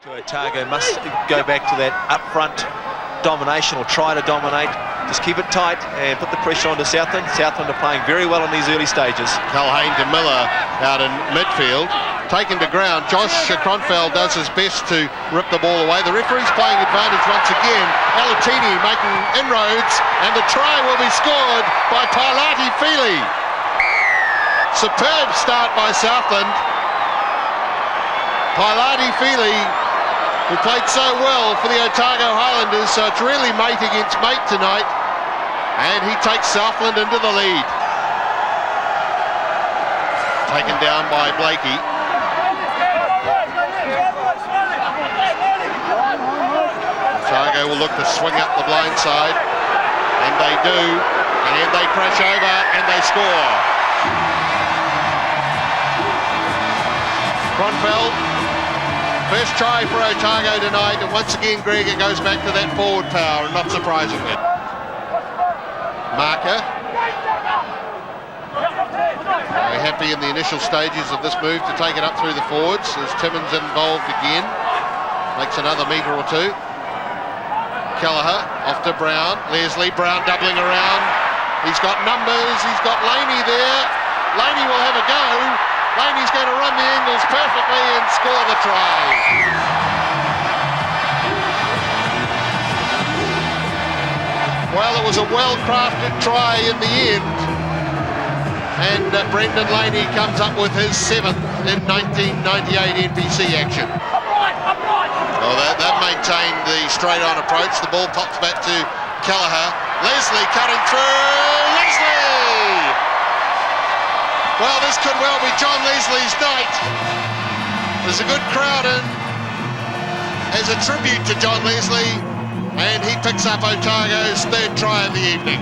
Otago must go back to that up-front domination, or try to dominate. Just keep it tight and put the pressure onto Southland. Southland are playing very well in these early stages. Culhane to Miller out in midfield. Taken to ground. Josh Kronfeld does his best to rip the ball away. The referee's playing advantage once again. Alatini making inroads, and the try will be scored by Pailati Fili. Superb start by Southland. Pailati Fili, who played so well for the Otago Highlanders, so it's really mate against mate tonight, and he takes Southland into the lead. Taken down by Blakey. Otago will look to swing up the blind side, and they do, and they crash over and they score. Kronfeld. First try for Otago tonight, and once again, Greg, it goes back to that forward power, and not surprisingly. Marker. Very happy in the initial stages of this move to take it up through the forwards, as Timmins involved again. Makes another metre or two. Kelleher off to Brown. Leslie, Brown doubling around. He's got numbers, he's got Laney there. Laney will have a go. Laney's going to run the angles perfectly and score the try. Well, it was a well-crafted try in the end. And Brendan Laney comes up with his 7th in 1998 NPC action. Well, they've maintained the straight-on approach. The ball pops back to Kelleher. Leslie cutting through. Leslie! Well, this could well be John Leslie's night. There's a good crowd in as a tribute to John Leslie, and he picks up Otago's 3rd try of the evening.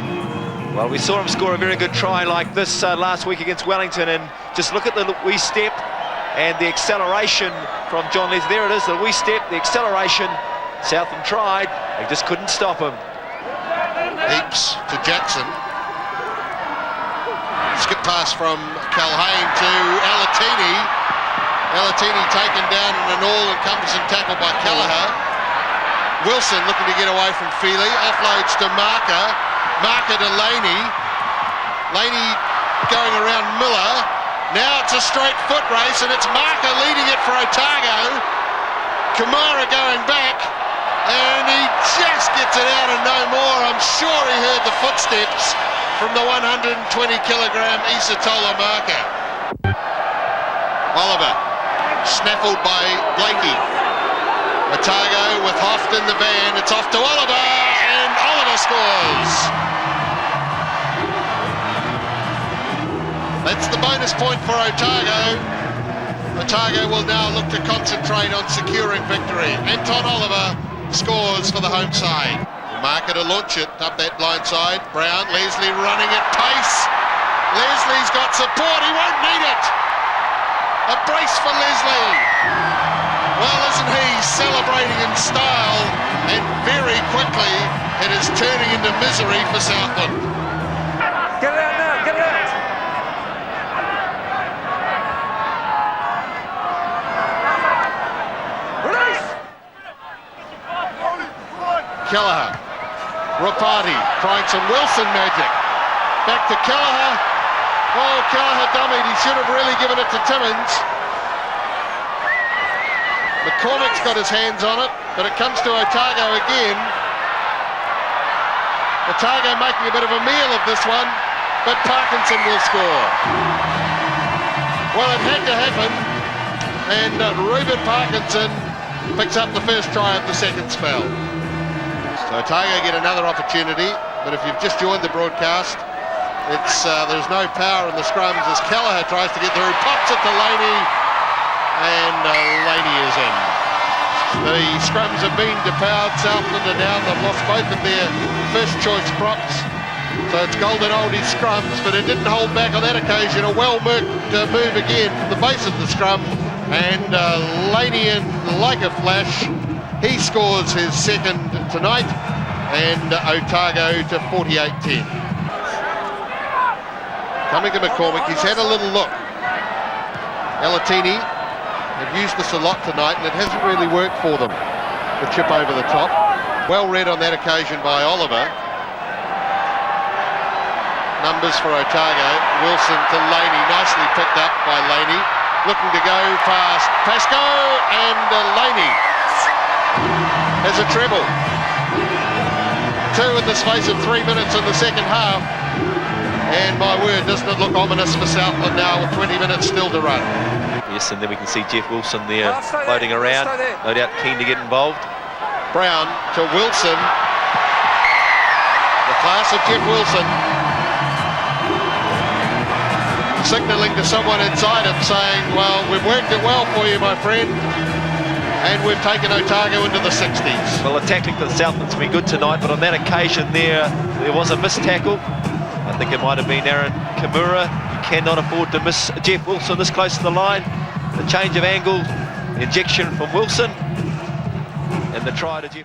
Well, we saw him score a very good try like this last week against Wellington, and just look at the wee step and the acceleration from John Leslie. There it is, the wee step, the acceleration. Southland tried, they just couldn't stop him. Heaps to Jackson. Skip pass from Culhane to Alatini. Alatini taken down in an all-encompassing tackle by Kelleher. Wilson looking to get away from Fili. Offloads to Marker. Marker to Laney. Laney going around Miller. Now it's a straight foot race, and it's Marker leading it for Otago. Kamara going back, and he just gets it out and no more. I'm sure he heard the footsteps from the 120-kilogram Isatola Marker. Oliver, snaffled by Blakey. Otago with Hoft in the van. It's off to Oliver, and Oliver scores. That's the bonus point for Otago. Otago will now look to concentrate on securing victory. Anton Oliver scores for the home side. Marker to launch it up that blind side. Brown, Leslie running at pace. Leslie's got support, he won't need it. A brace for Leslie. Well, isn't he celebrating in style? And very quickly, it is turning into misery for Southland. Get it out now, get it out. Release! Kelleher. Rapati trying some Wilson magic. Back to Kelleher. Oh, Kelleher dummied. He should have really given it to Timmins. McCormick's got his hands on it, but it comes to Otago again. Otago making a bit of a meal of this one, but Parkinson will score. Well, it had to happen, and Reuben Parkinson picks up the first try of the second spell. So Otago get another opportunity, but if you've just joined the broadcast, it's there's no power in the scrums as Kelleher tries to get through, pops it to Laney, and Laney is in. The scrums have been depowered. Southland are down. They've lost both of their first choice props. So it's golden oldies scrums, but it didn't hold back on that occasion. A well-worked move again from the base of the scrum, and Laney in like a flash. He scores his 2nd tonight, and Otago to 48-10. Coming to McCormick, he's had a little look. Alatini They've used this a lot tonight, and it hasn't really worked for them. The chip over the top. Well read on that occasion by Oliver. Numbers for Otago. Wilson to Laney. Nicely picked up by Laney. Looking to go past Pascoe, and Laney has a treble. 2 in the space of 3 minutes in the second half. And my word, doesn't it look ominous for Southland now with 20 minutes still to run. Yes, and then we can see Jeff Wilson there floating around, no doubt keen to get involved. Brown to Wilson. The class of Jeff Wilson. Signalling to someone inside him saying, well, we've worked it well for you, my friend. And we've taken Otago into the 60s. Well, the tackling for the Southland's been good tonight, but on that occasion there was a missed tackle. I think it might have been Aaron Kimura. You cannot afford to miss Jeff Wilson this close to the line. The change of angle, the injection from Wilson, and the try to Jeff.